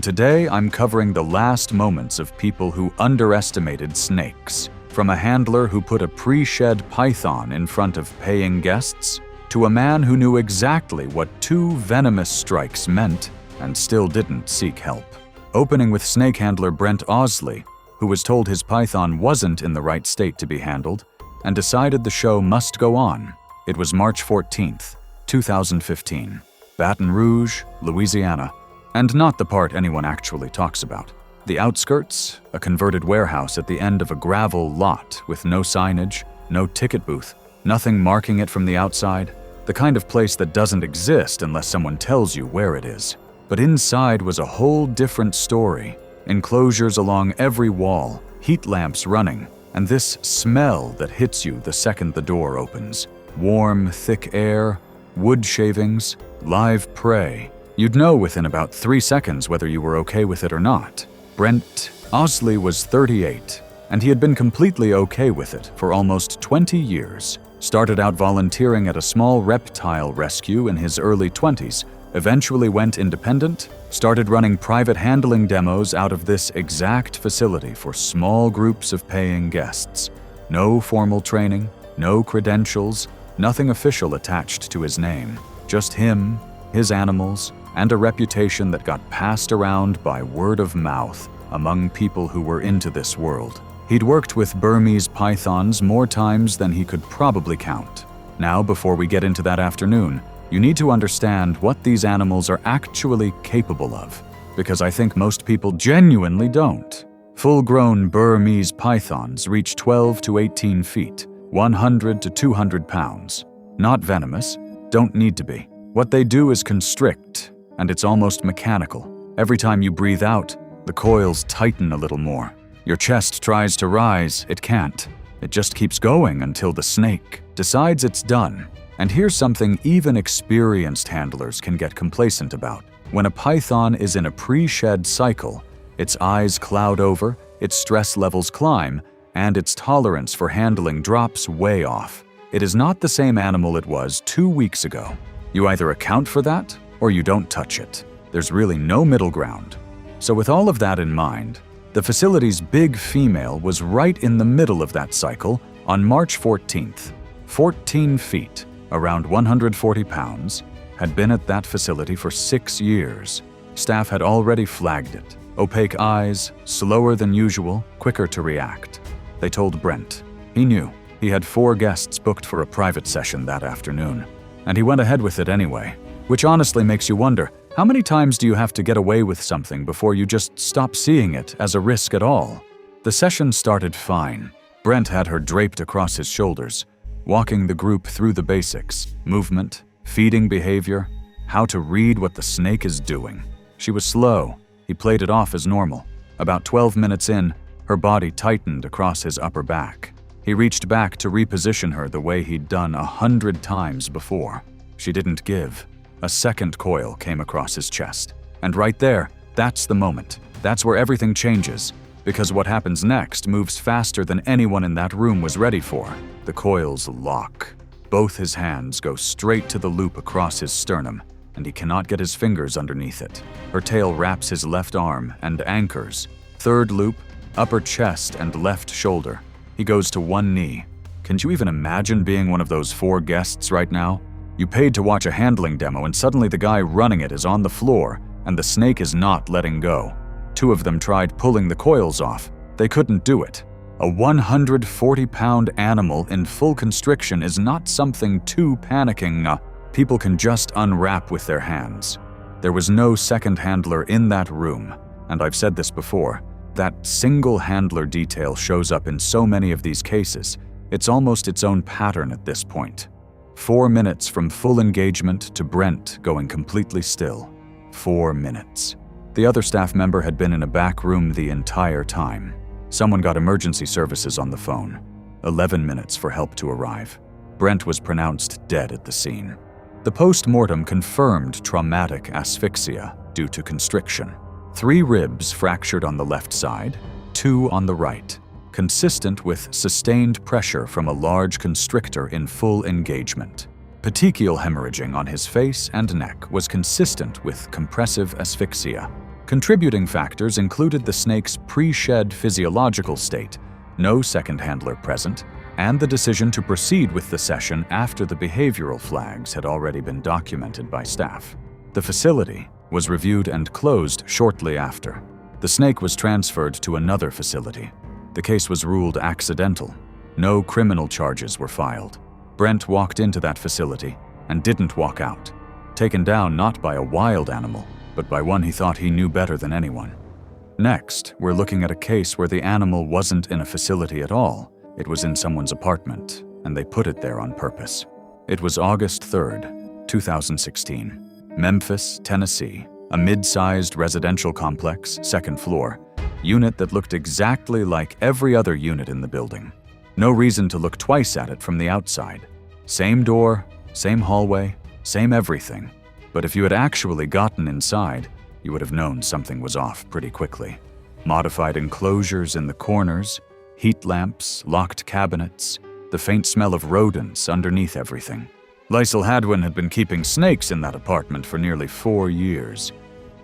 Today, I'm covering the last moments of people who underestimated snakes. From a handler who put a pre-shed python in front of paying guests, to a man who knew exactly what 2 venomous strikes meant and still didn't seek help. Opening with snake handler Brent Osley, who was told his python wasn't in the right state to be handled, and decided the show must go on. It was March 14th, 2015. Baton Rouge, Louisiana. And not the part anyone actually talks about. The outskirts, a converted warehouse at the end of a gravel lot with no signage, no ticket booth, nothing marking it from the outside, the kind of place that doesn't exist unless someone tells you where it is. But inside was a whole different story. Enclosures along every wall, heat lamps running, and this smell that hits you the second the door opens. Warm, thick air, wood shavings, live prey. You'd know within about 3 seconds whether you were okay with it or not. Brent Osley was 38, and he had been completely okay with it for almost 20 years. Started out volunteering at a small reptile rescue in his early 20s, eventually went independent, started running private handling demos out of this exact facility for small groups of paying guests. No formal training, no credentials, nothing official attached to his name. Just him, his animals, and a reputation that got passed around by word of mouth among people who were into this world. He'd worked with Burmese pythons more times than he could probably count. Now, before we get into that afternoon, you need to understand what these animals are actually capable of, because I think most people genuinely don't. Full-grown Burmese pythons reach 12 to 18 feet, 100 to 200 pounds. Not venomous, don't need to be. What they do is constrict, and it's almost mechanical. Every time you breathe out, the coils tighten a little more. Your chest tries to rise, it can't. It just keeps going until the snake decides it's done. And here's something even experienced handlers can get complacent about. When a python is in a pre-shed cycle, its eyes cloud over, its stress levels climb, and its tolerance for handling drops way off. It is not the same animal it was 2 weeks ago. You either account for that, or you don't touch it. There's really no middle ground. So with all of that in mind, the facility's big female was right in the middle of that cycle on March 14th. 14 feet, around 140 pounds, had been at that facility for 6 years. Staff had already flagged it. Opaque eyes, slower than usual, quicker to react. They told Brent. He knew. He had 4 guests booked for a private session that afternoon. And he went ahead with it anyway. Which honestly makes you wonder, how many times do you have to get away with something before you just stop seeing it as a risk at all? The session started fine. Brent had her draped across his shoulders, walking the group through the basics: movement, feeding behavior, how to read what the snake is doing. She was slow. He played it off as normal. About 12 minutes in, her body tightened across his upper back. He reached back to reposition her the way he'd done 100 times before. She didn't give. A second coil came across his chest. And right there, that's the moment. That's where everything changes. Because what happens next moves faster than anyone in that room was ready for. The coils lock. Both his hands go straight to the loop across his sternum, and he cannot get his fingers underneath it. Her tail wraps his left arm and anchors. Third loop, upper chest and left shoulder. He goes to one knee. Can you even imagine being one of those 4 guests right now? You paid to watch a handling demo and suddenly the guy running it is on the floor and the snake is not letting go. 2 of them tried pulling the coils off. They couldn't do it. A 140-pound animal in full constriction is not something too panicking. People can just unwrap with their hands. There was no second handler in that room, and I've said this before. That single handler detail shows up in so many of these cases. It's almost its own pattern at this point. 4 minutes from full engagement to Brent going completely still. 4 minutes. The other staff member had been in a back room the entire time. Someone got emergency services on the phone. 11 minutes for help to arrive. Brent was pronounced dead at the scene. The post-mortem confirmed traumatic asphyxia due to constriction. 3 ribs fractured on the left side, 2 on the right, consistent with sustained pressure from a large constrictor in full engagement. Petechial hemorrhaging on his face and neck was consistent with compressive asphyxia. Contributing factors included the snake's pre-shed physiological state, no second handler present, and the decision to proceed with the session after the behavioral flags had already been documented by staff. The facility was reviewed and closed shortly after. The snake was transferred to another facility. The case was ruled accidental. No criminal charges were filed. Brent walked into that facility and didn't walk out, taken down not by a wild animal, but by one he thought he knew better than anyone. Next, we're looking at a case where the animal wasn't in a facility at all. It was in someone's apartment, and they put it there on purpose. It was August 3rd, 2016. Memphis, Tennessee, a mid-sized residential complex, second floor, unit that looked exactly like every other unit in the building. No reason to look twice at it from the outside. Same door, same hallway, same everything. But if you had actually gotten inside, you would have known something was off pretty quickly. Modified enclosures in the corners, heat lamps, locked cabinets, the faint smell of rodents underneath everything. Liesl Hadwin had been keeping snakes in that apartment for nearly 4 years,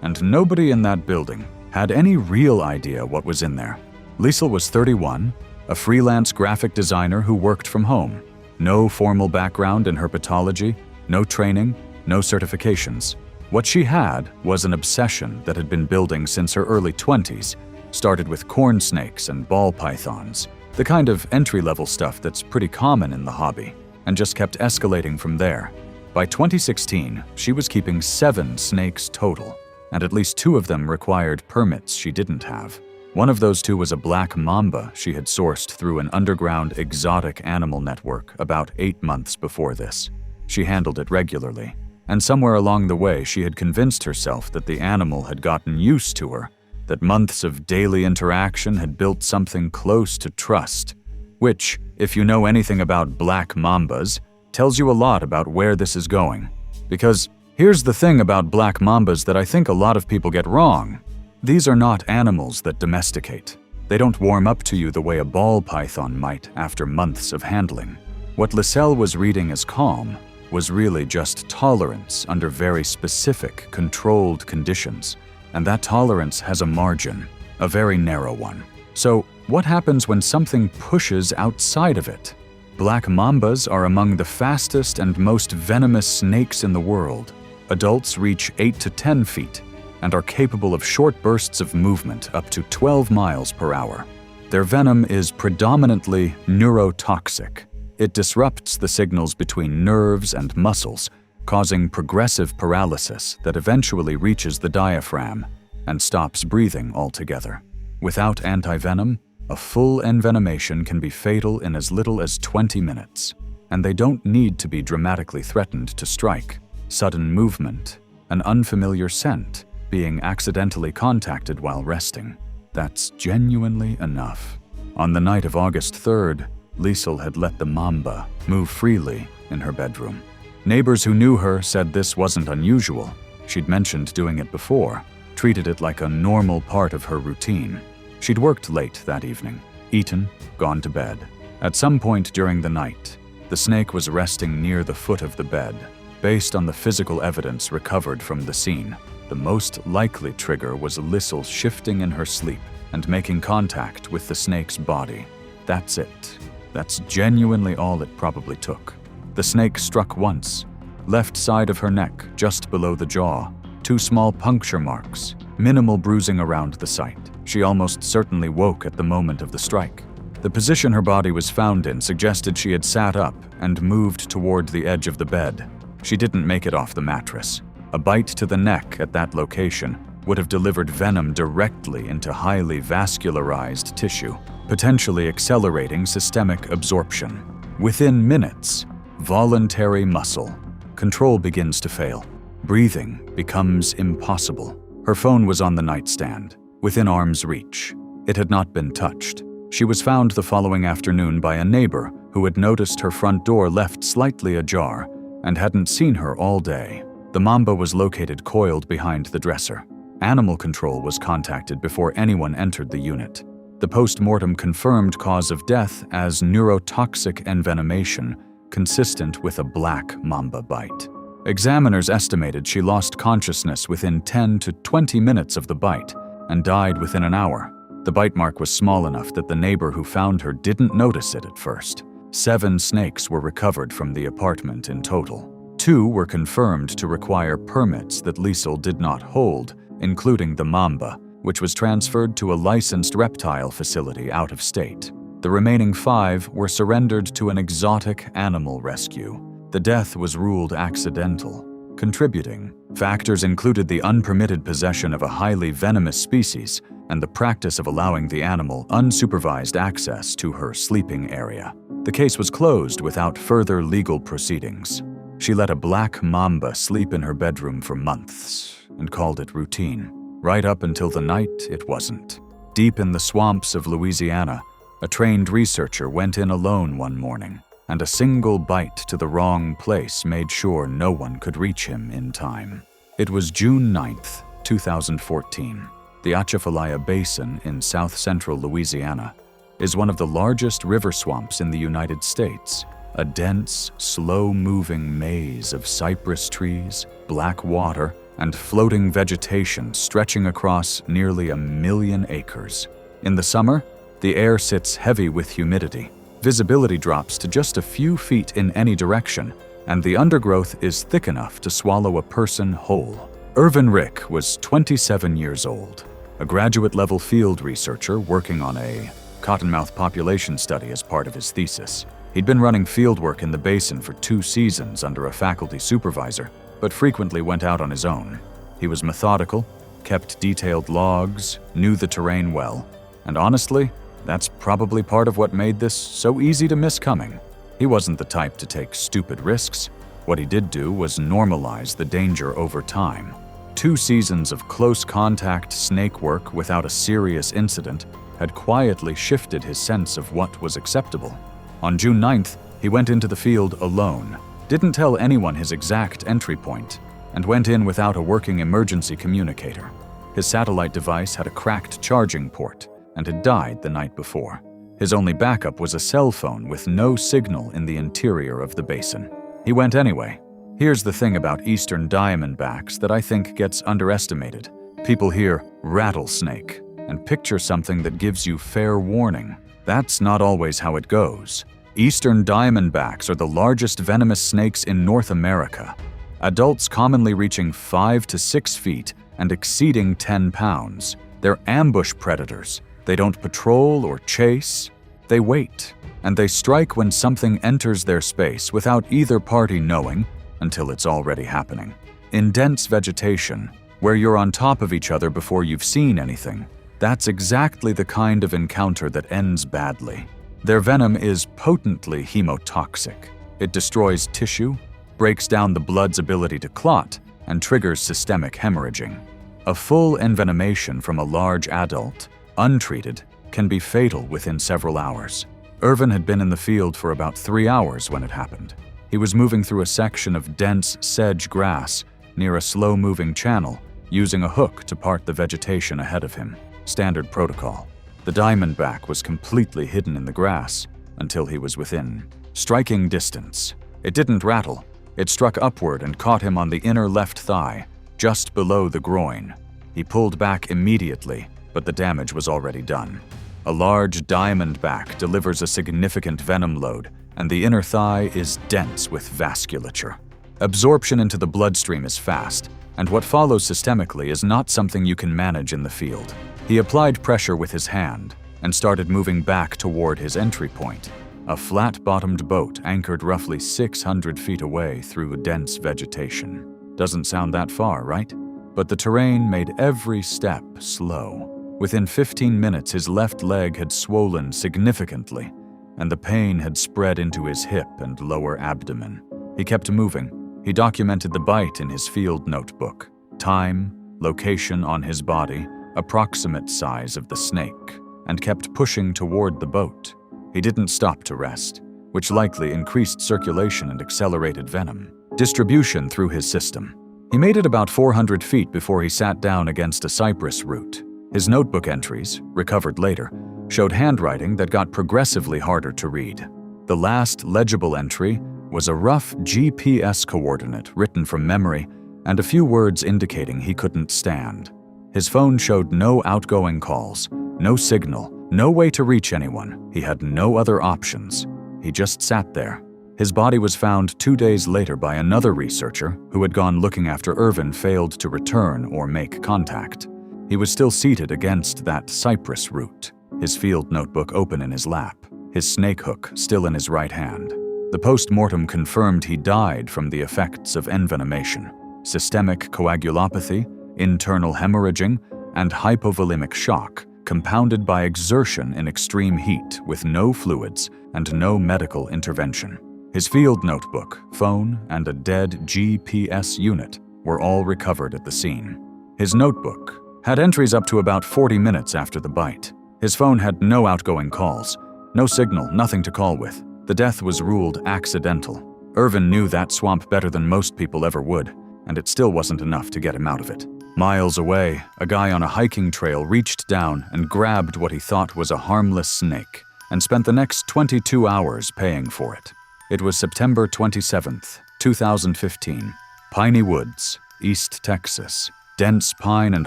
and nobody in that building had any real idea what was in there. Liesl was 31, a freelance graphic designer who worked from home. No formal background in herpetology, no training, no certifications. What she had was an obsession that had been building since her early 20s, started with corn snakes and ball pythons, the kind of entry-level stuff that's pretty common in the hobby, and just kept escalating from there. By 2016, she was keeping 7 snakes total, and at least 2 of them required permits she didn't have. One of those 2 was a black mamba she had sourced through an underground exotic animal network about 8 months before this. She handled it regularly, and somewhere along the way she had convinced herself that the animal had gotten used to her, that months of daily interaction had built something close to trust, which, if you know anything about black mambas, tells you a lot about where this is going. Because here's the thing about black mambas that I think a lot of people get wrong. These are not animals that domesticate. They don't warm up to you the way a ball python might after months of handling. What Liesl was reading as calm was really just tolerance under very specific, controlled conditions. And that tolerance has a margin, a very narrow one. So, what happens when something pushes outside of it? Black mambas are among the fastest and most venomous snakes in the world. Adults reach 8 to 10 feet and are capable of short bursts of movement up to 12 miles per hour. Their venom is predominantly neurotoxic. It disrupts the signals between nerves and muscles, causing progressive paralysis that eventually reaches the diaphragm and stops breathing altogether. Without antivenom, a full envenomation can be fatal in as little as 20 minutes, and they don't need to be dramatically threatened to strike. Sudden movement, an unfamiliar scent, being accidentally contacted while resting. That's genuinely enough. On the night of August 3rd, Liesl had let the mamba move freely in her bedroom. Neighbors who knew her said this wasn't unusual. She'd mentioned doing it before, treated it like a normal part of her routine. She'd worked late that evening, eaten, gone to bed. At some point during the night, the snake was resting near the foot of the bed. Based on the physical evidence recovered from the scene, the most likely trigger was Liesl shifting in her sleep and making contact with the snake's body. That's it. That's genuinely all it probably took. The snake struck once, left side of her neck, just below the jaw. 2 small puncture marks, minimal bruising around the site. She almost certainly woke at the moment of the strike. The position her body was found in suggested she had sat up and moved toward the edge of the bed. She didn't make it off the mattress. A bite to the neck at that location would have delivered venom directly into highly vascularized tissue, potentially accelerating systemic absorption. Within minutes, voluntary muscle. Control begins to fail. Breathing becomes impossible. Her phone was on the nightstand, within arm's reach. It had not been touched. She was found the following afternoon by a neighbor who had noticed her front door left slightly ajar and hadn't seen her all day. The mamba was located coiled behind the dresser. Animal control was contacted before anyone entered the unit. The post-mortem confirmed cause of death as neurotoxic envenomation, consistent with a black mamba bite. Examiners estimated she lost consciousness within 10 to 20 minutes of the bite and died within an hour. The bite mark was small enough that the neighbor who found her didn't notice it at first. 7 snakes were recovered from the apartment in total. 2 were confirmed to require permits that Liesel did not hold, including the mamba, which was transferred to a licensed reptile facility out of state. The remaining 5 were surrendered to an exotic animal rescue. The death was ruled accidental. Contributing factors included the unpermitted possession of a highly venomous species and the practice of allowing the animal unsupervised access to her sleeping area. The case was closed without further legal proceedings. She let a black mamba sleep in her bedroom for months and called it routine, right up until the night it wasn't. Deep in the swamps of Louisiana, a trained researcher went in alone one morning, and a single bite to the wrong place made sure no one could reach him in time. It was June 9th, 2014. The Atchafalaya Basin in south-central Louisiana is one of the largest river swamps in the United States, a dense, slow-moving maze of cypress trees, black water, and floating vegetation stretching across nearly 1 million acres. In the summer, the air sits heavy with humidity. Visibility drops to just a few feet in any direction, and the undergrowth is thick enough to swallow a person whole. Irvin Rick was 27 years old, a graduate-level field researcher working on a cottonmouth population study as part of his thesis. He'd been running fieldwork in the basin for 2 seasons under a faculty supervisor, but frequently went out on his own. He was methodical, kept detailed logs, knew the terrain well, and honestly, that's probably part of what made this so easy to miss coming. He wasn't the type to take stupid risks. What he did do was normalize the danger over time. 2 seasons of close contact snake work without a serious incident had quietly shifted his sense of what was acceptable. On June 9th, he went into the field alone, didn't tell anyone his exact entry point, and went in without a working emergency communicator. His satellite device had a cracked charging port and had died the night before. His only backup was a cell phone with no signal in the interior of the basin. He went anyway. Here's the thing about eastern diamondbacks that I think gets underestimated. People hear rattlesnake and picture something that gives you fair warning. That's not always how it goes. Eastern diamondbacks are the largest venomous snakes in North America, adults commonly reaching 5 to 6 feet and exceeding 10 pounds. They're ambush predators. They don't patrol or chase. They wait, and they strike when something enters their space without either party knowing until it's already happening. In dense vegetation, where you're on top of each other before you've seen anything, that's exactly the kind of encounter that ends badly. Their venom is potently hemotoxic. It destroys tissue, breaks down the blood's ability to clot, and triggers systemic hemorrhaging. A full envenomation from a large adult, untreated, can be fatal within several hours. Irvin had been in the field for about 3 hours when it happened. He was moving through a section of dense sedge grass near a slow-moving channel, using a hook to part the vegetation ahead of him. Standard protocol. The diamondback was completely hidden in the grass until he was within striking distance. It didn't rattle. It struck upward and caught him on the inner left thigh, just below the groin. He pulled back immediately, but the damage was already done. A large diamondback delivers a significant venom load, and the inner thigh is dense with vasculature. Absorption into the bloodstream is fast, and what follows systemically is not something you can manage in the field. He applied pressure with his hand and started moving back toward his entry point, a flat-bottomed boat anchored roughly 600 feet away through dense vegetation. Doesn't sound that far, right? But the terrain made every step slow. Within 15 minutes, his left leg had swollen significantly, and the pain had spread into his hip and lower abdomen. He kept moving. He documented the bite in his field notebook. Time, location on his body, approximate size of the snake, and kept pushing toward the boat. He didn't stop to rest, which likely increased circulation and accelerated venom distribution through his system. He made it about 400 feet before he sat down against a cypress root. His notebook entries, recovered later, showed handwriting that got progressively harder to read. The last legible entry was a rough GPS coordinate written from memory and a few words indicating he couldn't stand. His phone showed no outgoing calls, no signal, no way to reach anyone. He had no other options. He just sat there. His body was found 2 days later by another researcher who had gone looking after Irvin failed to return or make contact. He was still seated against that cypress root, his field notebook open in his lap, his snake hook still in his right hand. The post-mortem confirmed he died from the effects of envenomation, systemic coagulopathy, internal hemorrhaging, and hypovolemic shock, compounded by exertion in extreme heat with no fluids and no medical intervention. His field notebook, phone, and a dead GPS unit were all recovered at the scene. His notebook had entries up to about 40 minutes after the bite. His phone had no outgoing calls, no signal, nothing to call with. The death was ruled accidental. Irvin knew that swamp better than most people ever would, and it still wasn't enough to get him out of it. Miles away, a guy on a hiking trail reached down and grabbed what he thought was a harmless snake and spent the next 22 hours paying for it. It was September 27th, 2015. Piney Woods, East Texas. Dense pine and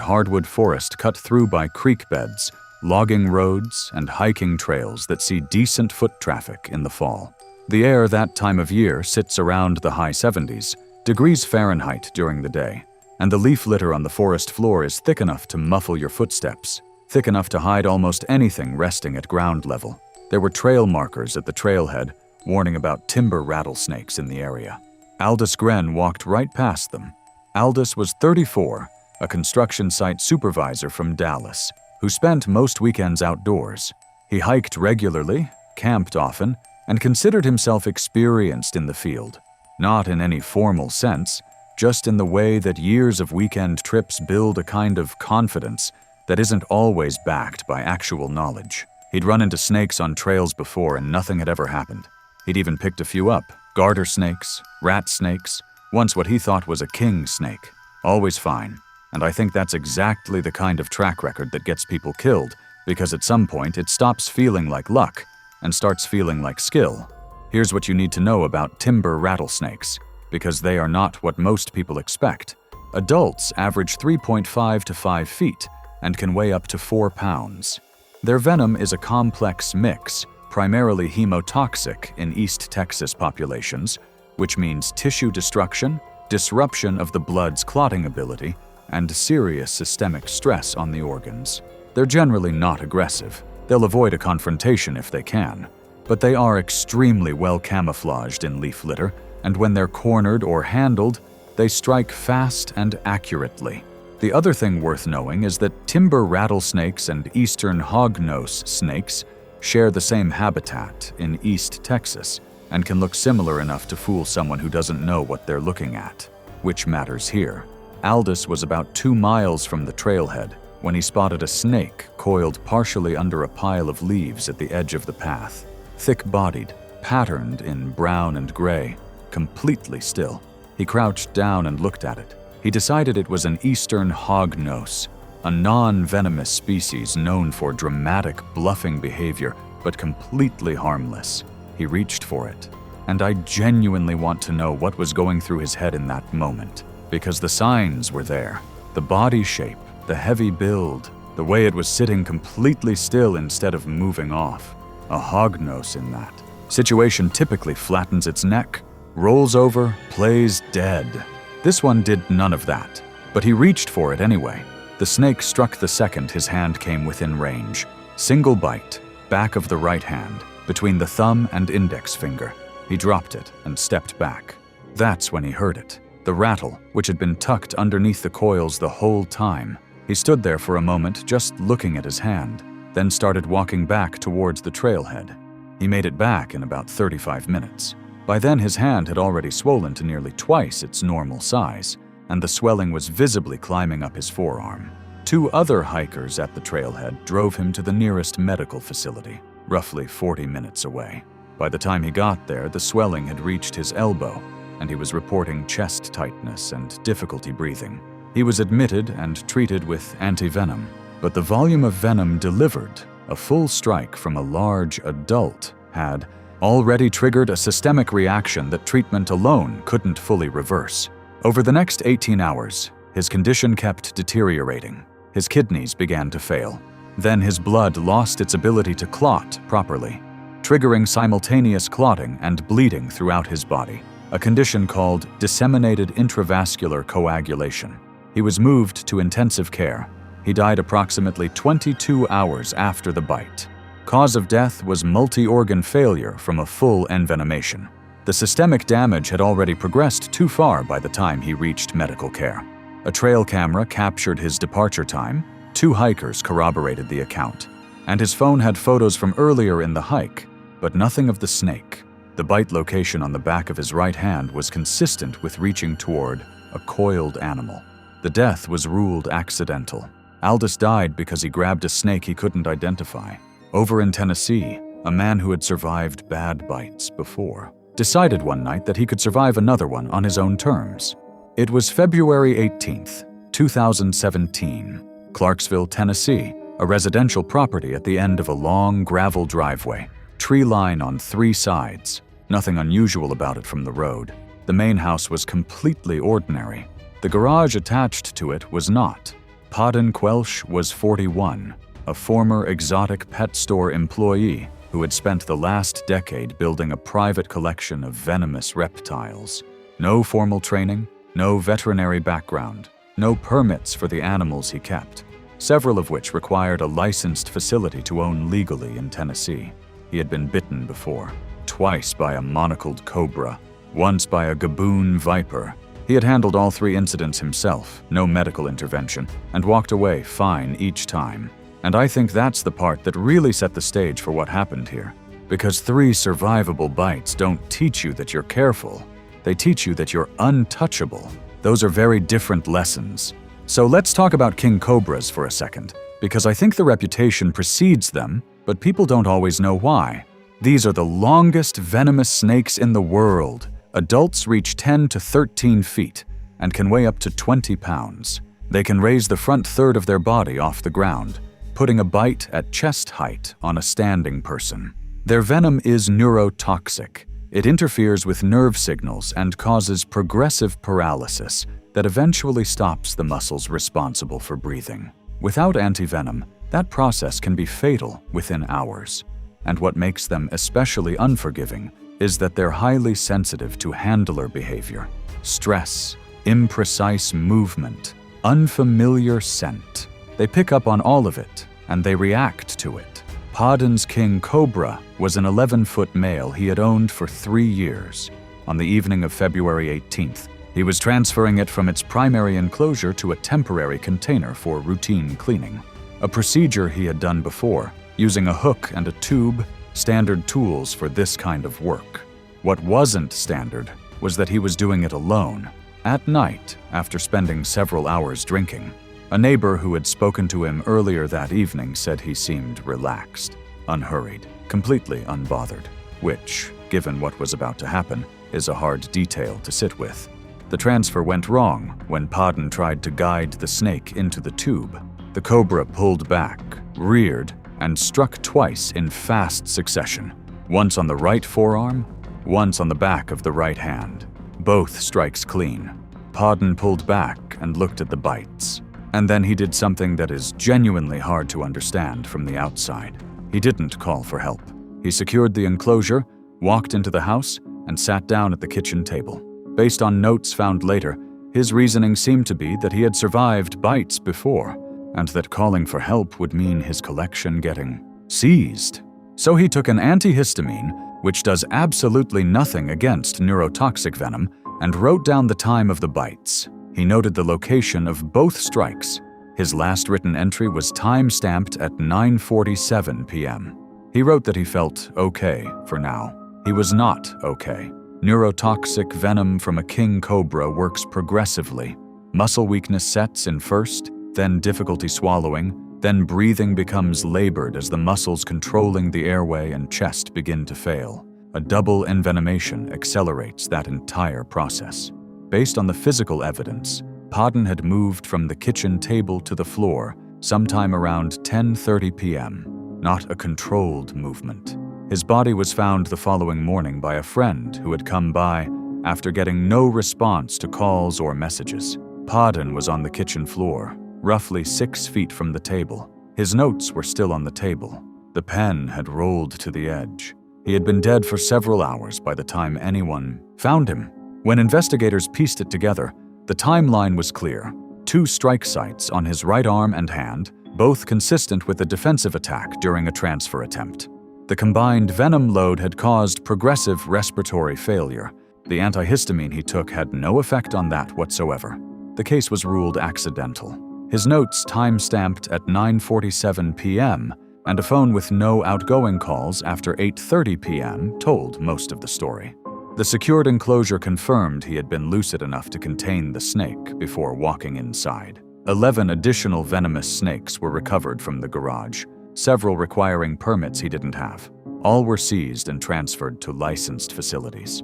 hardwood forest cut through by creek beds, logging roads, and hiking trails that see decent foot traffic in the fall. The air that time of year sits around the high 70s degrees Fahrenheit during the day, and the leaf litter on the forest floor is thick enough to muffle your footsteps, thick enough to hide almost anything resting at ground level. There were trail markers at the trailhead, warning about timber rattlesnakes in the area. Aldous Gren walked right past them. Aldous was 34, a construction site supervisor from Dallas, who spent most weekends outdoors. He hiked regularly, camped often, and considered himself experienced in the field. Not in any formal sense, just in the way that years of weekend trips build a kind of confidence that isn't always backed by actual knowledge. He'd run into snakes on trails before and nothing had ever happened. He'd even picked a few up, garter snakes, rat snakes, once what he thought was a king snake. Always fine. And I think that's exactly the kind of track record that gets people killed, because at some point it stops feeling like luck and starts feeling like skill. Here's what you need to know about timber rattlesnakes, because they are not what most people expect. Adults average 3.5 to 5 feet and can weigh up to 4 pounds. Their venom is a complex mix, primarily hemotoxic in East Texas populations, which means tissue destruction, disruption of the blood's clotting ability, and serious systemic stress on the organs. They're generally not aggressive. They'll avoid a confrontation if they can, but they are extremely well camouflaged in leaf litter, and when they're cornered or handled, they strike fast and accurately. The other thing worth knowing is that timber rattlesnakes and eastern hognose snakes share the same habitat in East Texas and can look similar enough to fool someone who doesn't know what they're looking at, which matters here. Aldous was about 2 miles from the trailhead when he spotted a snake coiled partially under a pile of leaves at the edge of the path. Thick-bodied, patterned in brown and gray, completely still. He crouched down and looked at it. He decided it was an eastern hognose, a non-venomous species known for dramatic bluffing behavior, but completely harmless. He reached for it, and I genuinely want to know what was going through his head in that moment, because the signs were there. The body shape, the heavy build, the way it was sitting completely still instead of moving off. A hognose in that situation typically flattens its neck, rolls over, plays dead. This one did none of that, but he reached for it anyway. The snake struck the second his hand came within range. Single bite, back of the right hand, between the thumb and index finger. He dropped it and stepped back. That's when he heard it. The rattle, which had been tucked underneath the coils the whole time. He stood there for a moment just looking at his hand, then started walking back towards the trailhead. He made it back in about 35 minutes. By then his hand had already swollen to nearly twice its normal size, and the swelling was visibly climbing up his forearm. 2 other hikers at the trailhead drove him to the nearest medical facility, roughly 40 minutes away. By the time he got there, the swelling had reached his elbow, and he was reporting chest tightness and difficulty breathing. He was admitted and treated with antivenom, but the volume of venom delivered, a full strike from a large adult, had, already triggered a systemic reaction that treatment alone couldn't fully reverse. Over the next 18 hours, his condition kept deteriorating. His kidneys began to fail. Then his blood lost its ability to clot properly, triggering simultaneous clotting and bleeding throughout his body, a condition called disseminated intravascular coagulation. He was moved to intensive care. He died approximately 22 hours after the bite. Cause of death was multi-organ failure from a full envenomation. The systemic damage had already progressed too far by the time he reached medical care. A trail camera captured his departure time. 2 hikers corroborated the account, and his phone had photos from earlier in the hike, but nothing of the snake. The bite location on the back of his right hand was consistent with reaching toward a coiled animal. The death was ruled accidental. Aldous died because he grabbed a snake he couldn't identify. Over in Tennessee, a man who had survived bad bites before decided one night that he could survive another one on his own terms. It was February 18th, 2017, Clarksville, Tennessee, a residential property at the end of a long gravel driveway, tree line on 3 sides. Nothing unusual about it from the road. The main house was completely ordinary. The garage attached to it was not. Podden Quelch was 41, a former exotic pet store employee who had spent the last decade building a private collection of venomous reptiles. No formal training, no veterinary background, no permits for the animals he kept, several of which required a licensed facility to own legally in Tennessee. He had been bitten before, twice by a monocled cobra, once by a gaboon viper. He had handled all 3 incidents himself, no medical intervention, and walked away fine each time. And I think that's the part that really set the stage for what happened here. Because 3 survivable bites don't teach you that you're careful. They teach you that you're untouchable. Those are very different lessons. So let's talk about king cobras for a second, because I think the reputation precedes them, but people don't always know why. These are the longest venomous snakes in the world. Adults reach 10 to 13 feet and can weigh up to 20 pounds. They can raise the front third of their body off the ground, putting a bite at chest height on a standing person. Their venom is neurotoxic. It interferes with nerve signals and causes progressive paralysis that eventually stops the muscles responsible for breathing. Without antivenom, that process can be fatal within hours. And what makes them especially unforgiving is that they're highly sensitive to handler behavior, stress, imprecise movement, unfamiliar scent. They pick up on all of it, and they react to it. Podden's king cobra was an 11-foot male he had owned for 3 years. On the evening of February 18th, he was transferring it from its primary enclosure to a temporary container for routine cleaning, a procedure he had done before, using a hook and a tube, standard tools for this kind of work. What wasn't standard was that he was doing it alone, at night after spending several hours drinking. A neighbor who had spoken to him earlier that evening said he seemed relaxed, unhurried, completely unbothered, which, given what was about to happen, is a hard detail to sit with. The transfer went wrong when Podden tried to guide the snake into the tube. The cobra pulled back, reared, and struck twice in fast succession, once on the right forearm, once on the back of the right hand. Both strikes clean. Podden pulled back and looked at the bites. And then he did something that is genuinely hard to understand from the outside. He didn't call for help. He secured the enclosure, walked into the house, and sat down at the kitchen table. Based on notes found later, his reasoning seemed to be that he had survived bites before, and that calling for help would mean his collection getting seized. So he took an antihistamine, which does absolutely nothing against neurotoxic venom, and wrote down the time of the bites. He noted the location of both strikes. His last written entry was time-stamped at 9:47 p.m. He wrote that he felt okay for now. He was not okay. Neurotoxic venom from a king cobra works progressively. Muscle weakness sets in first, then difficulty swallowing, then breathing becomes labored as the muscles controlling the airway and chest begin to fail. A double envenomation accelerates that entire process. Based on the physical evidence, Podden had moved from the kitchen table to the floor sometime around 10:30 p.m., not a controlled movement. His body was found the following morning by a friend who had come by after getting no response to calls or messages. Podden was on the kitchen floor, roughly 6 feet from the table. His notes were still on the table. The pen had rolled to the edge. He had been dead for several hours by the time anyone found him. When investigators pieced it together, the timeline was clear. 2 strike sites on his right arm and hand, both consistent with a defensive attack during a transfer attempt. The combined venom load had caused progressive respiratory failure. The antihistamine he took had no effect on that whatsoever. The case was ruled accidental. His notes time-stamped at 9:47 p.m., and a phone with no outgoing calls after 8:30 p.m. told most of the story. The secured enclosure confirmed he had been lucid enough to contain the snake before walking inside. 11 additional venomous snakes were recovered from the garage, several requiring permits he didn't have. All were seized and transferred to licensed facilities.